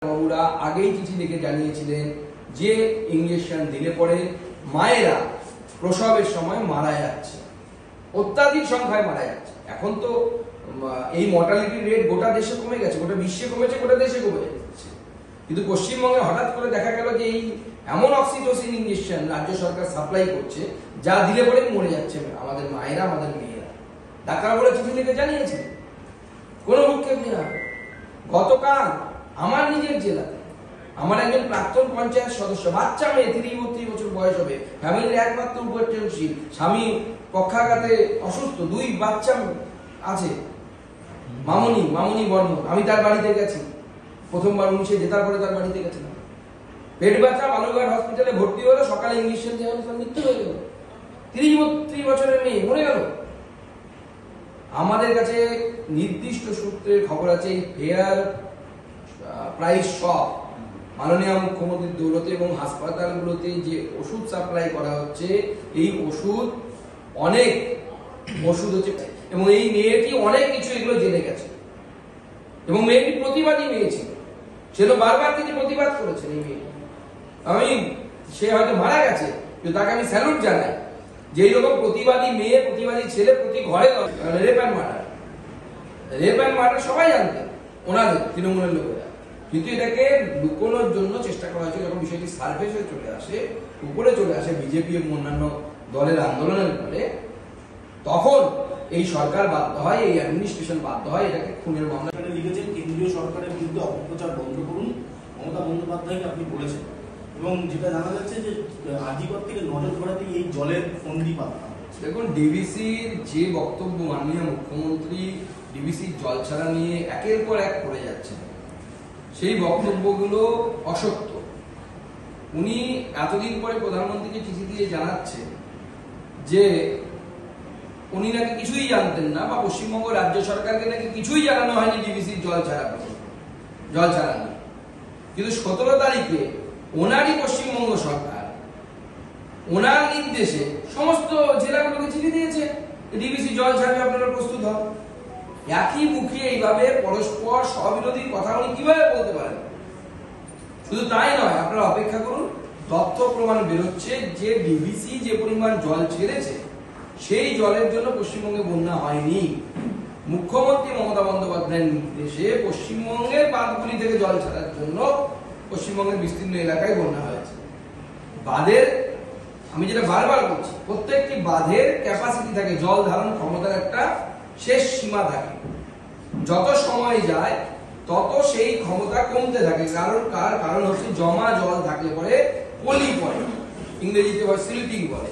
বাবুরা আগেই চিঠি লিখে জানিয়েছিলেন যে ইঞ্জেকশন দিলে পরে মায়েরা প্রসবের সময় মারা যাচ্ছে, অত্যাধিক সংখ্যায় মারা যাচ্ছে। এখন তো এই মর্টালিটি রেট গোটা দেশে কমে গেছে, গোটা বিশ্বে কমেছে, গোটা দেশে কমে যাচ্ছে। কিন্তু পশ্চিমবঙ্গে হঠাৎ করে দেখা গেল যে এই এমন অক্সিটোসিন ইঞ্জেকশন রাজ্য সরকার সাপ্লাই করছে যা দিলে পরে মরে যাচ্ছে আমাদের মায়েরা, আমাদের মেয়েরা। ডাক্তার বলে চিঠি লিখে জানিয়েছে, কোনো ভূক্ষেপ নেওয়া হবে। গতকাল আমার নিজের জেলাতে আমার একজন প্রাক্তন পঞ্চায়েত সদস্য, বাচ্চা মেয়ে, 30-32 বছর বয়স হবে, ফ্যামিলির একমাত্র উপার্জনশীল, স্বামী পক্ষাঘাতে অসুস্থ, 2 বাচ্চা আছে, মামুনি বর্মন। আমি তার বাড়িতে গেছি, প্রথমবার 19-এ জেতার পরে তার বাড়িতে গেছিলাম। পেট ব্যথা, বালুরঘাট হসপিটালে ভর্তি হলো, সকালে ইঞ্জেকশন দেওয়া তার মৃত্যু হয়ে গেল। 30-32 বছরের মেয়ে মরে গেল। আমাদের কাছে নির্দিষ্ট সূত্রের খবর আছে, এই ফেয়ার প্রাইস শপ মাননীয় মুখ্যমন্ত্রীর দৌলতে এবং হাসপাতালগুলোতে যে ওষুধ সাপ্লাই করা হচ্ছে, এই ওষুধ অনেক ওষুধ হচ্ছে, এবং এই মেয়েটি অনেক কিছু এগুলো জেনে গেছে, এবং মেয়েটি প্রতিবাদী মেয়ে ছিল, সে তো বারবার তিনি প্রতিবাদ করেছেন। এই মেয়েটি, সে হয়তো মারা গেছে, কিন্তু তাকে আমি স্যালুট জানাই যে এইরকম প্রতিবাদী মেয়ে, প্রতিবাদী ছেলে প্রতি ঘরে। রেপ অ্যান্ড মার্ডার সবাই জানতেন ওনাদের তৃণমূলের লোকেরা, কিন্তু এটাকে লুকোনোর জন্য চেষ্টা করা হয়েছে। যখন বিষয়টি সার্ফেস হয়ে চলে আসে, উপরে চলে আসে বিজেপি এবং অন্যান্য দলের আন্দোলনের ফলে, তখন এই সরকার বাধ্য হয়, এই অ্যাডমিনিস্ট্রেশন বাধ্য হয় এটাকে খুনের মামলা। লিখেছেন কেন্দ্রীয় সরকারের বিরুদ্ধে অপপ্রচার বন্ধ করুন, মমতা বন্দ্যোপাধ্যায়কে আপনি বলেছেন। এবং যেটা জানা যাচ্ছে যে আজিকর থেকে নজর ধরাতেই এই জলের ফন্দি পাতা। দেখুন, ডিভিসির যে বক্তব্য মাননীয় মুখ্যমন্ত্রী ডিভিসির জল ছাড়া নিয়ে একের পর এক করে যাচ্ছেন, সেই বক্তব্যগুলো অসত্য। উনি এতদিন পরে প্রধানমন্ত্রীকে চিঠি দিয়ে জানাচ্ছে যে উনি নাকি কিছুই জানতেন না, বা পশ্চিমবঙ্গ রাজ্য সরকারকে নাকি কিছুই জানানো হয়নি ডিভিসির জল ছাড়া নিয়ে। কিন্তু 17 তারিখে ওনারই পশ্চিমবঙ্গ সরকার ওনার নির্দেশে সমস্ত জেলাগুলোকে চিঠি দিয়েছে, ডিভিসি জল ছাড়বে, আপনারা প্রস্তুত হন। একই মুখে এইভাবে পরস্পর স্ববিরোধী কথা উনি কিভাবে বলতে পারেন? শুধু তাই নয়, আপনারা অপেক্ষা করুন, তথ্য প্রমাণ বেরোচ্ছে যে ডিভিসি যে পরিমাণ জল ছেড়েছে, সেই জলের জন্য পশ্চিমবঙ্গে বন্যা হয়নি। মুখ্যমন্ত্রী মমতা বন্দ্যোপাধ্যায়ের নির্দেশে পশ্চিমবঙ্গের বাঁধগুলি থেকে জল ছাড়ার জন্য পশ্চিমবঙ্গের বিস্তীর্ণ এলাকায় বন্যা হয়েছে। বাঁধের, আমি যেটা বারবার বলছি, প্রত্যেকটি বাঁধের ক্যাপাসিটি থাকে, জল ধারণ ক্ষমতার একটা শেষ সীমা থাকে। যত সময় যায় তত সেই ক্ষমতা কমতে থাকে। কারণ হচ্ছে জমা জল থাকলে পরে পলি পড়ে, ইংরেজিতে সিল্টিং বলে।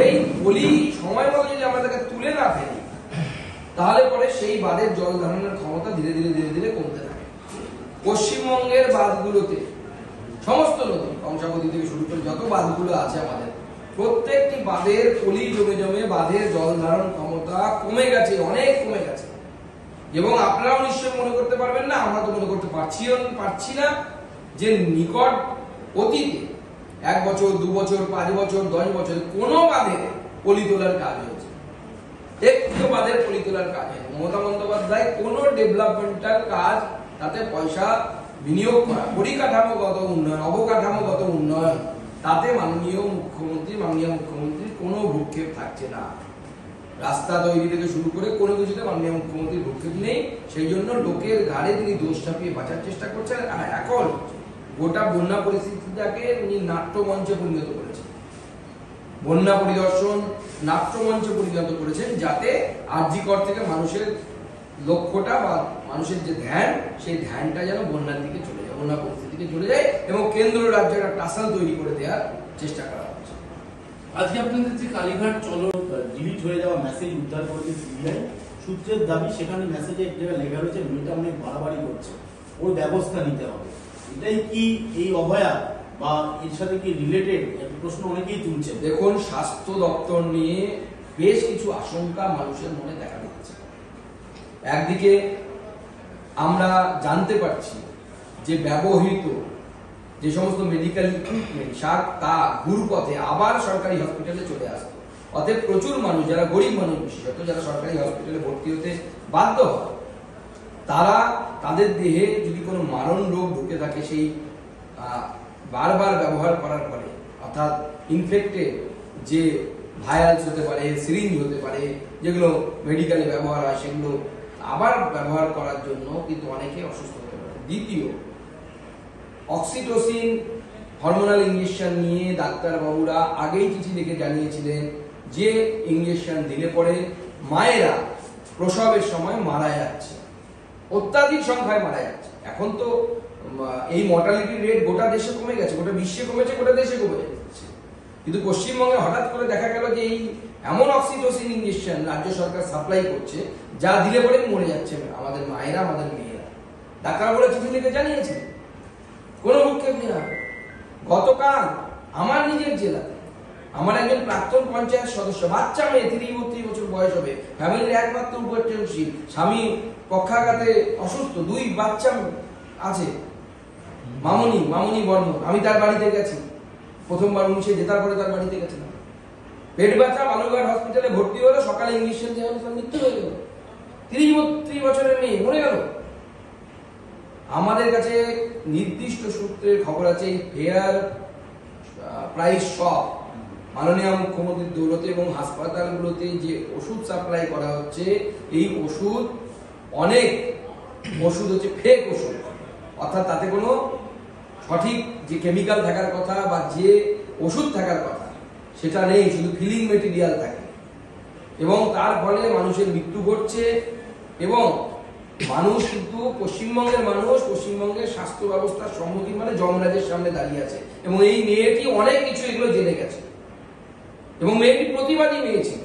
এই পলি সময় মতো যদি আমরা তাকে তুলে না ফেলি, তাহলে পরে সেই বাঁধের জল ধারণের ক্ষমতা ধীরে ধীরে কমতে থাকে। পশ্চিমবঙ্গের বাঁধগুলোতে সমস্ত নদী, কংসাবতী থেকে শুরু করে যত বাঁধগুলো আছে আমাদের, প্রত্যেকটি বাঁধের পলি জমে বাঁধের জল ধারণ ক্ষমতা কমে গেছে, অনেক কমে গেছে। এবং আপনারাও নিশ্চয়ই মনে করতে পারবেন না, আমরা তো মনে করতে পারছি না, যে নিকট অতীতে 1 বছর, 2 বছর, 5 বছর, 10 বছর কোনো বাঁধে পলি তোলার কাজ হয়েছে। একটিও বাঁধের পলি তোলার কাজ হয়নি। মমতা বন্দ্যোপাধ্যায় কোনো ডেভেলপমেন্টাল কাজ, তাতে পয়সা বিনিয়োগ করা, পরিকাঠামোগত উন্নয়ন, অবকাঠামোগত উন্নয়ন, তাতে মাননীয় মুখ্যমন্ত্রীর কোনো ভূক্ষেপ থাকছে না। রাস্তা তৈরি থেকে শুরু করে কোনো কিছুতে মাননীয় মুখ্যমন্ত্রীর ভূক্ষেপ নেই। সেই জন্য লোকের ঘাড়ে তিনি দোষ চাপিয়ে বাঁচার চেষ্টা করছেন। আর এখন গোটা বন্যা পরিস্থিতিটাকে উনি নাট্যমঞ্চে পরিণত করেছেন, বন্যা পরিদর্শন নাট্যমঞ্চে পরিণত করেছেন, যাতে আরজিকর থেকে মানুষের লক্ষ্যটা বা মানুষের যে ধ্যান, সেই ধ্যানটা যেন বন্যার দিকে চলে যায়, বন্যা পরিস্থিতিকে চলে যায়, এবং কেন্দ্র রাজ্যের একটা টাসাল তৈরি করে দেওয়ার চেষ্টা করা হচ্ছে। আজকে আপনাদের যে কালীঘাট চলো ডিলিট হয়ে যাওয়া মেসেজ উদ্ধার করেছে সিবিআই, সূত্রের দাবি সেখানে মেসেজে এক জায়গায় লেখা রয়েছে মেয়েটা অনেক বাড়াবাড়ি করছে, ওর ব্যবস্থা নিতে হবে। এটাই কি এই অভয়া বা এর সাথে কি রিলেটেড, একটা প্রশ্ন অনেকেই তুলছে। দেখুন, স্বাস্থ্য দপ্তর নিয়ে বেশ কিছু আশঙ্কা মানুষের মনে দেখা দিচ্ছে। একদিকে আমরা জানতে পারছি যে ব্যবহৃত যে সমস্ত মেডিকেল ইকুইপমেন্ট তা ঘুরপথে আবার সরকারি হসপিটালে চলে আসতো। অতএব প্রচুর মানুষ, যারা গরিব মানুষ বিশেষত, যারা সরকারি হসপিটালে ভর্তি হতে বাধ্য হয়, তারা তাদের দেহে যদি কোনো মারণ রোগ ঢুকে থাকে সেই বারবার ব্যবহার করার পরে, অর্থাৎ ইনফেক্টেড যে ভায়ালস হতে পারে, সিরিঞ্জ হতে পারে, যেগুলো মেডিকেলে ব্যবহার হয়, সেগুলো আবার ব্যবহার করার জন্য কিন্তু অনেকে অসুস্থ হতে পারে। দ্বিতীয়, অক্সিটোসিন হরমোনাল ইঞ্জেকশন নিয়ে ডাক্তারবাবুরা আগেই চিঠি লিখে জানিয়েছিলেন যে ইঞ্জেকশন দিলে পরে মায়েরা প্রসবের সময় মারা যাচ্ছে, অত্যাধিক সংখ্যায় মারা যাচ্ছে। এখন তো এই মর্টালিটি রেট গোটা দেশে কমে গেছে, গোটা বিশ্বে কমেছে, গোটা দেশে কমে যাচ্ছে, কিন্তু পশ্চিমবঙ্গে হঠাৎ করে দেখা গেল যে এই এমন অক্সিটোসিন ইঞ্জেকশন রাজ্য সরকার সাপ্লাই করছে যা দিলে পরে মরে যাচ্ছে আমাদের মায়েরা, আমাদের মেয়েরা। ডাক্তারবাবুরা চিঠি লিখে জানিয়েছে, কোনো ভূক্ষেপ নেওয়া হবে। গতকাল আমার নিজের জেলাতে আমার একজন প্রাক্তন পঞ্চায়েত সদস্য, বাচ্চা মেয়ে, 30-32 বছর বয়স হবে, ফ্যামিলির একমাত্র উপার্জনশীল, স্বামী পক্ষাঘাতে অসুস্থ, 2 বাচ্চা আছে, মামুনি বর্মন। আমি তার বাড়িতে গেছি, প্রথমবার 19-এ জেতার পরে তার বাড়িতে গেছিলাম। পেট ব্যথা, বালুরঘাট হসপিটালে ভর্তি হলো, সকালে ইঞ্জেকশন দেওয়া হলো, মৃত্যু হয়ে গেল। 30 বছরের মেয়ে মরে গেল। আমাদের কাছে নির্দিষ্ট সূত্রের খবর আছে, এই ফেয়ার প্রাইস শপ মাননীয় মুখ্যমন্ত্রীর দৌলতে এবং হাসপাতালগুলোতে যে ওষুধ সাপ্লাই করা হচ্ছে, এই ওষুধ অনেক ওষুধ হচ্ছে ফেক ওষুধ, অর্থাৎ তাতে কোনো সঠিক যে কেমিক্যাল থাকার কথা বা যে ওষুধ থাকার কথা সেটা নেই, শুধু ফিলিং মেটেরিয়াল থাকে, এবং তার ফলে মানুষের মৃত্যু ঘটছে। এবং মানুষ কিন্তু পশ্চিমবঙ্গের মানুষ পশ্চিমবঙ্গের স্বাস্থ্য ব্যবস্থার সম্মুখীন মানে যমরাজের সামনে দাঁড়িয়ে আছে, এবং এই মেয়েটি অনেক কিছু এগুলো জেনে গেছে, এবং মেয়েটি প্রতিবাদী মেয়ে ছিল,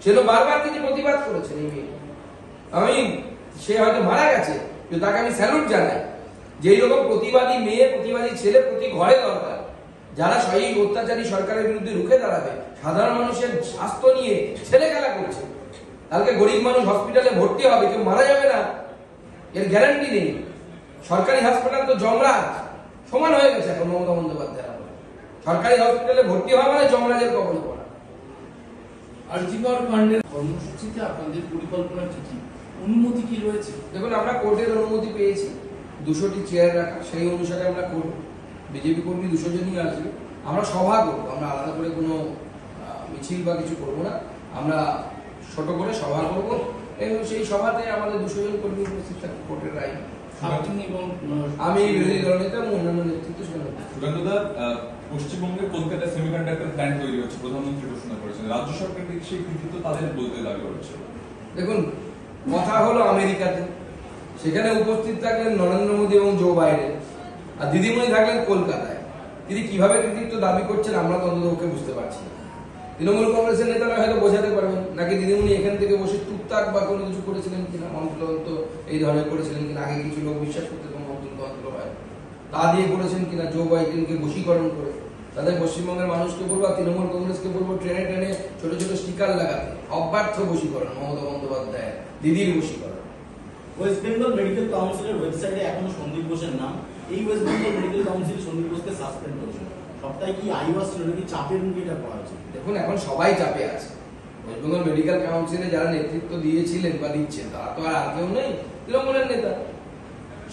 সে তো বারবার তিনি প্রতিবাদ করেছেন। এই মেয়ে, সে হয়তো মারা গেছে, কিন্তু তাকে আমি স্যালুট জানাই যে এইরকম প্রতিবাদী মেয়ে, প্রতিবাদী ছেলে প্রতি ঘরে দরকার, যারা এই অত্যাচারী সরকারের বিরুদ্ধে রুখে দাঁড়াবে। সাধারণ মানুষের স্বাস্থ্য নিয়ে ছেলে খেলা করছে, কালকে গরিব মানুষ হসপিটালে ভর্তি হবে, কেউ মারা যাবে না এর গ্যারান্টি নেই। সরকারি হাসপাতাল তো যমরাজ সমান হয়ে গেছে এখন মমতা বন্দ্যোপাধ্যায়। সরকারি হসপিটালে ভর্তি হওয়া মানে যমরাজের কবলে পড়া। আরজিকর কাণ্ডের কর্মসূচিতে আপনাদের পরিকল্পনা কি, অনুমতি কি রয়েছে? দেখুন, আমরা কোর্টের অনুমতি পেয়েছি 200টি চেয়ার রাখা, সেই অনুসারে আমরা করব। বিজেপি কর্মী 200 জনই আসবে, আমরা সভা করবো, আমরা আলাদা করে কোনো মিছিল বা কিছু করবো না, আমরা ছোট করে সভা করবো, এবং সেই সভাতে আমাদের 200 জন কর্মী উপস্থিত থাকবে। কোর্টের রায় আমি বিরোধী দলনেতা এবং অন্যান্য নেতৃত্ব সুকান্তদা, পশ্চিমবঙ্গে কলকাতায় সেমিকন্ডাক্টর প্ল্যান্ট তৈরি হচ্ছে, প্রধানমন্ত্রী ঘোষণা করেছেন, রাজ্য সরকার থেকে সেই কৃতিত্ব তাদের বলতে দাবি করেছে। দেখুন, কথা হলো আমেরিকাতে, সেখানে উপস্থিত থাকলেন নরেন্দ্র মোদী এবং জো বাইডেন, আর দিদিমণি থাকলেন কলকাতায়। তিনি কিভাবে কৃতিত্ব দাবি করছেন আমরা তো অন্ততপক্ষে বুঝতে পারছি না। তৃণমূল কংগ্রেসের নেতারা হয়তো বোঝাতে পারবেন, নাকি দিদিমণি এখান থেকে বসে টুকটাক বা কোনো কিছু করেছিলেন কিনা, মন্ত্রতন্ত্র এই ধরনের করেছিলেন কিনা, আগে কিছু লোক বিশ্বাস করতে মন্ত্রতন্ত্র হয় তা দিয়ে করেছেন কিনা, জো বাইডেনকে বশীকরণ করে। তাদের পশ্চিমবঙ্গের মানুষকে বলবো, তৃণমূল কংগ্রেসকে বলবো, ট্রেনে ট্রেনে ছোট ছোট স্টিকার লাগাতে, অব্যর্থ বশীকরণ মমতা বন্দ্যোপাধ্যায়, দিদির বশীকরণ। ওয়েস্ট বেঙ্গল মেডিকেল কাউন্সিলের ওয়েবসাইটে এখনো সন্দীপ ঘোষের নাম, এই West Bengal medical council Sandip ঘোষকে সাসপেন্ড করেছে। সবটাই কি আইওয়াস ছিল নাকি চাপের মুখে এটা করা হয়েছে? দেখুন, এখন সবাই চাপে আছে। ওয়েস্ট বেঙ্গল মেডিকেল কাউন্সিলে যারা নেতৃত্ব দিয়েছিলেন বা দিচ্ছেন তারা তো আর কেউ নেই, তৃণমূলের নেতা।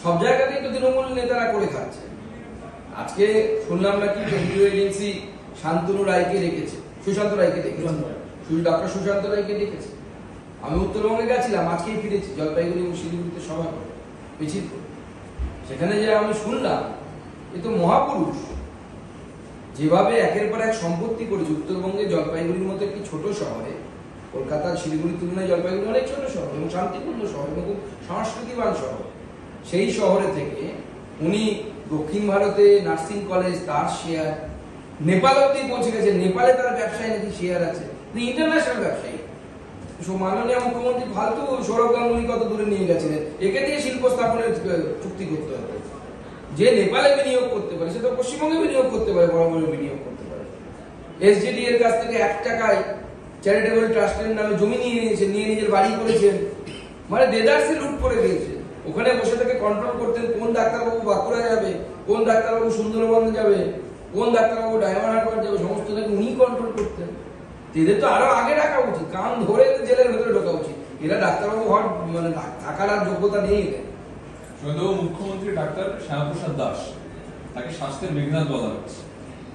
সব জায়গাতেই তো তৃণমূল নেতারা করে খাচ্ছে। আজকে শুনলাম নাকি কেন্দ্রীয় এজেন্সি শান্তনু রায়কে রেখেছে, সুশান্ত রায়কে রেখেছে, ডক্টর সুশান্ত রায়কে রেখেছে। আমি উত্তরবঙ্গে গেছিলাম, আজকেই ফিরেছি, জলপাইগুড়ি এবং শিলিগুড়িতে সভা করে মিছিল করে। সেখানে যে আমি শুনলাম, এ তো মহাপুরুষ, যেভাবে একের পর এক সম্পত্তি করেছে উত্তরবঙ্গে। জলপাইগুড়ির মতো একটি ছোট শহরে, কলকাতা শিলিগুড়ির তুলনায় জলপাইগুড়ি অনেক ছোট শহর এবং শান্তিপূর্ণ শহর এবং খুব সংস্কৃতিবান শহর। সেই শহরে থেকে উনি দক্ষিণ ভারতে নার্সিং কলেজ, তার শেয়ার, নেপাল অব্দি পৌঁছে গেছে, নেপালে তার ব্যবসায় নাকি শেয়ার আছে, ইন্টারন্যাশনাল ব্যবসায়ী। মাননীয় মুখ্যমন্ত্রী ফালতু সৌরভ গাঙ্গুলি কত দূরে নিয়ে গেছিলেন, একে দিয়ে শিল্প স্থাপনের চুক্তি করতে হবে। যে নেপালে বিনিয়োগ করতে পারে সে তো পশ্চিমবঙ্গে বিনিয়োগ করতে পারে, বড় বড় বিনিয়োগ করতে পারে। এসজিডি এর কাছ থেকে 1 টাকায় চ্যারিটেবল ট্রাস্টের নামে জমি নিয়ে নিয়েছেন, নিয়ে নিজের বাড়ি করেছেন, মানে দেদারসে লুট করে দিয়েছে। ওখানে বসে থেকে কন্ট্রোল করতেন কোন ডাক্তারবাবু বাঁকুড়া যাবে, কোন ডাক্তারবাবু সুন্দরবন যাবে, কোন ডাক্তারবাবু ডায়মন্ড হারবার যাবে, সমস্ত থেকে উনি কন্ট্রোল করতেন। এদের তো আরো আগে রাখা উচিত, কান ধরে জেলের ভেতরে ঢোকা উচিত। এরা ডাক্তারবাবু হওয়ার মানে থাকার আর যোগ্যতা নেই এদের। সন্দেহ মুখ্যমন্ত্রী ডাক্তার শ্যামাপ্রসাদ দাস, তাকে স্বাস্থ্যের মেঘনাথ বলা হচ্ছে।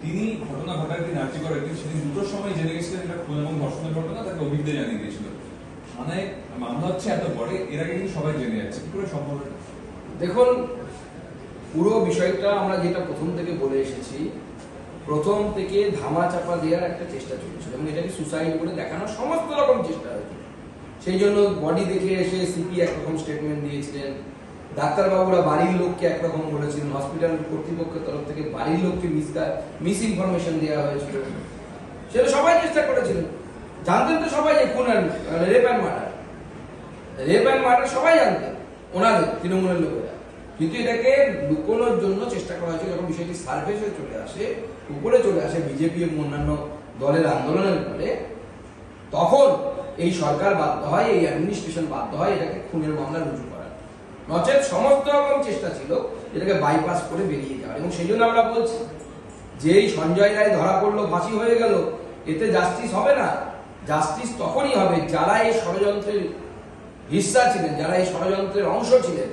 তিনি ঘটনা ঘটার দিন আর্জি করার দিন সেদিন দুটোর সময় জেনে গেছিলেন এটা খুন এবং ধর্ষণের ঘটনা, তাকে অভিজ্ঞতা জানিয়ে দিয়েছিল। থানায় মামলা হচ্ছে এত পরে, এর আগে কিন্তু সবাই জেনে যাচ্ছে, কি করে সম্ভব? দেখুন, পুরো বিষয়টা আমরা যেটা প্রথম থেকে বলে এসেছি, প্রথম থেকে ধামা চাপা দেওয়ার একটা চেষ্টা চলছিল এবং এটাকে সুসাইড করে দেখানোর সমস্ত রকম চেষ্টা হয়েছিল। সেই জন্য বডি দেখে এসে সিপি একরকম স্টেটমেন্ট দিয়েছিলেন, ডাক্তারবাবুরা বাড়ির লোককে একরকম বলেছিলেন, হসপিটাল কর্তৃপক্ষের তরফ থেকে বাড়ির লোককে মিস ইনফরমেশন দেওয়া হয়েছিল। সেটা সবাই চেষ্টা করেছিলেন, জানতেন তো সবাই যে খুন আর রেপ অ্যান্ড মার্ডার সবাই জানতেন, ওনাদের তৃণমূলের লোকেরা। কিন্তু এটাকে লুকোনোর জন্য চেষ্টা করা হয়েছে। যখন বিষয়টি সার্ফেস হয়ে চলে আসে, উপরে চলে আসে বিজেপি এবং অন্যান্য দলের আন্দোলনের ফলে, তখন এই সরকার বাধ্য হয়, এই অ্যাডমিনিস্ট্রেশন বাধ্য হয় এটাকে খুনের মামলা রুজু করার। নচেত সমস্ত রকম চেষ্টা ছিল এটাকে বাইপাস করে বেরিয়ে যাওয়ার। এবং সেই জন্য আমরা বলছি যে এই সঞ্জয় রায় ধরা পড়লো, ফাঁসি হয়ে গেল, এতে জাস্টিস হবে না। জাস্টিস তখনই হবে যারা এই ষড়যন্ত্রের হিস্সা ছিলেন, যারা এই ষড়যন্ত্রের অংশ ছিলেন,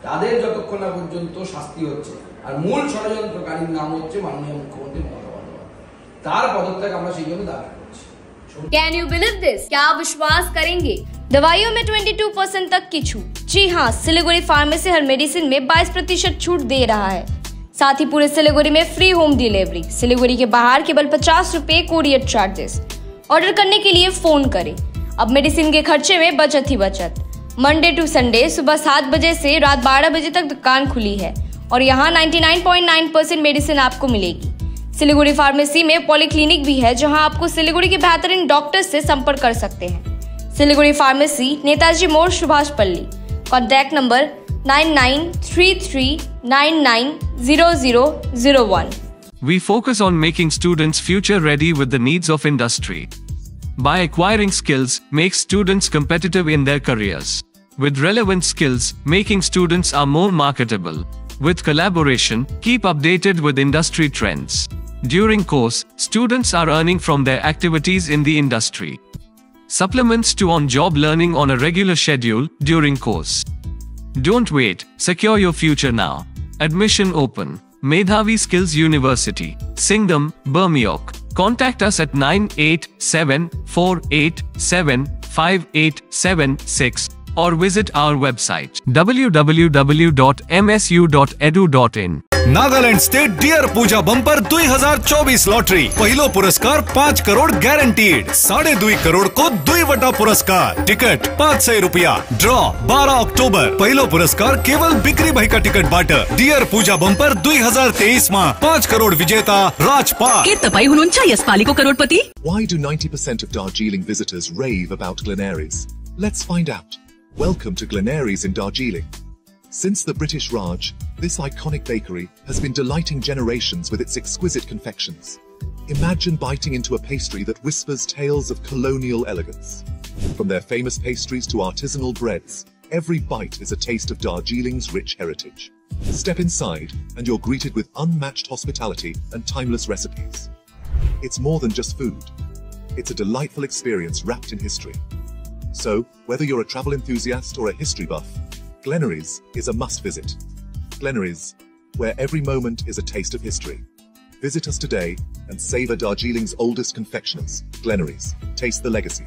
তাদের যতক্ষণ না পর্যন্ত শাস্তি হচ্ছে। আর মূল ষড়যন্ত্রকারীর নাম হচ্ছে মাননীয় মুখ্যমন্ত্রী মমতা বন্দ্যোপাধ্যায়। তার পদত্যাগ আমরা সেই জন্য দাবি করছি। Can you believe this? क्या आप विश्वास करेंगे? दवाइयों में 22% तक की छूट। जी हाँ, सिलीगुड़ी फार्मेसी हर मेडिसिन में 22% छूट दे रहा है। साथ ही पूरे सिलीगुड़ी में फ्री होम डिलीवरी। सिलीगुड़ी के बाहर केवल 50 रुपए कोरियर चार्जेस। ऑर्डर करने के लिए फोन करें। अब मेडिसिन के खर्चे में बचत ही बचत। मंडे टू संडे सुबह 7 बजे से रात 12 बजे तक दुकान खुली है और यहाँ 99.9% मेडिसिन आपको मिलेगी। सिलीगुड़ी फार्मेसी में पॉलीक्लिनिक भी है, जहां आपको सिलीगुड़ी के बेहतरीन डॉक्टर्स से संपर्क कर सकते हैं। सिलीगुड़ी फार्मेसी, नेताजी मोड़, सुभाष पल्ली। Contact number 9933990001। We focus on making students future ready with the needs of industry. By acquiring skills, make students competitive in their careers. With relevant skills, making students are more marketable. With collaboration, keep updated with industry trends. During course, students are earning from their activities in the industry. Supplements to on-job learning on a regular schedule during course. Don't wait, secure your future now. Admission open. Medhavi Skills University, Singham, Bermioc. Contact us at 9874875876 or visit our website www.msu.edu.in. Nagaland state dear Puja bumper 2024 lottery पहिलो पुरस्कार 5 crore guaranteed 2.5 crore को 2 पुरस्कार ticket 500 रुपया draw 12 October पहिलो पुरस्कार केवल बिक्री भाई का ticket water dear Puja bumper 2023 में 5 करोड़ विजेता राजपाल के तपाई हुनुहुन्छ यसपालिको करोडपति। Why do 90% of Darjeeling visitors rave about Glenaries? Let's find out. Welcome to Glenaries in Darjeeling. Since the British Raj, this iconic bakery has been delighting generations with its exquisite confections. Imagine biting into a pastry that whispers tales of colonial elegance. From their famous pastries to artisanal breads, every bite is a taste of Darjeeling's rich heritage. Step inside and you're greeted with unmatched hospitality and timeless recipes. It's more than just food. It's a delightful experience wrapped in history. So, whether you're a travel enthusiast or a history buff, Glenaries is a must visit. Glenaries, where every moment is a taste of history. Visit us today and savor Darjeeling's oldest confectioners. Glenaries, taste the legacy.